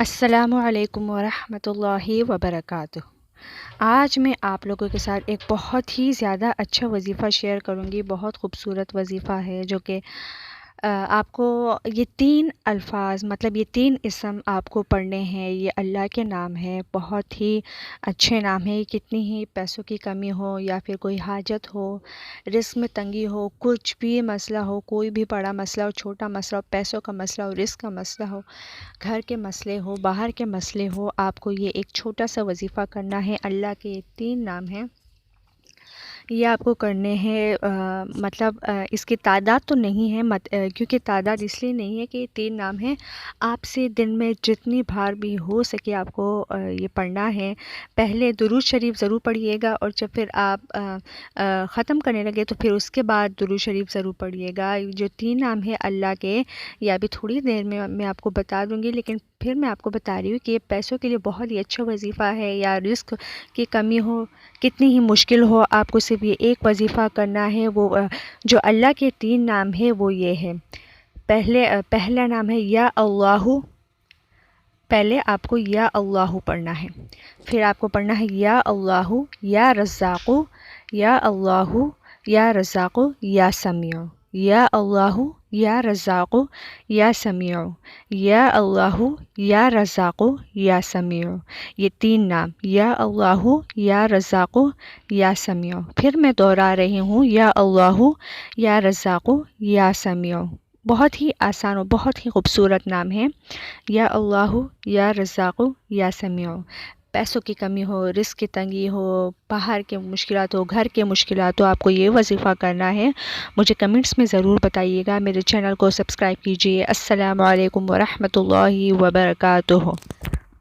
السلام علیکم ورحمۃ اللہ وبرکاتہ۔ آج میں آپ لوگوں کے ساتھ ایک بہت ہی زیادہ اچھا وظیفہ شیئر کروں گی۔ بہت خوبصورت وظیفہ ہے جو کہ آپ کو یہ 3 الفاظ مطلب یہ 3 اسم آپ کو پڑھنے ہیں۔ یہ اللہ کے نام ہے، بہت ہی اچھے نام ہیں۔ کتنی ہی پیسوں کی کمی ہو یا پھر کوئی حاجت ہو، رزق میں تنگی ہو، کچھ بھی مسئلہ ہو، کوئی بھی بڑا مسئلہ ہو، چھوٹا مسئلہ ہو، پیسوں کا مسئلہ ہو، رزق کا مسئلہ ہو، گھر کے مسئلے ہو، باہر کے مسئلے ہو، آپ کو یہ ایک چھوٹا سا وظیفہ کرنا ہے۔ اللہ کے 3 نام ہیں، یہ آپ کو کرنے ہیں۔ مطلب اس کی تعداد تو نہیں ہے، کیونکہ تعداد اس لیے نہیں ہے کہ یہ 3 نام ہیں۔ آپ سے دن میں جتنی بار بھی ہو سکے آپ کو یہ پڑھنا ہے۔ پہلے درود شریف ضرور پڑھیے گا، اور جب پھر آپ ختم کرنے لگے تو پھر اس کے بعد درود شریف ضرور پڑھیے گا۔ جو 3 نام ہیں اللہ کے، یہ ابھی تھوڑی دیر میں آپ کو بتا دوں گی، لیکن پھر میں آپ کو بتا رہی ہوں کہ یہ پیسوں کے لیے بہت ہی اچھا وظیفہ ہے۔ یا رزق کی کمی ہو، کتنی ہی مشکل ہو، آپ کو صرف یہ ایک وظیفہ کرنا ہے۔ وہ جو اللہ کے 3 نام ہیں وہ یہ ہے۔ پہلا نام ہے یا اللہ۔ پہلے آپ کو یا اللہ پڑھنا ہے، پھر آپ کو پڑھنا ہے یا اللہ یا رزاق، یا اللہ یا رزاق یا سمیع، یا اللہ یا رزاق یا سمیع، یا اللہ یا رزاق یا سمیع۔ یہ 3 نام، یا اللہ یا رزاق یا سمیع۔ پھر میں دوہرا رہی ہوں، یا اللہ یا رزاق یا سمیع۔ بہت ہی آسان اور بہت ہی خوبصورت نام ہے، یا اللہ یا رزاق یا سمیع۔ پیسوں کی کمی ہو، رزق کی تنگی ہو، باہر کے مشکلات ہو، گھر کے مشکلات ہو، آپ کو یہ وظیفہ کرنا ہے۔ مجھے کمنٹس میں ضرور بتائیے گا، میرے چینل کو سبسکرائب کیجیے۔ السلام علیکم ورحمۃ اللہ وبرکاتہ۔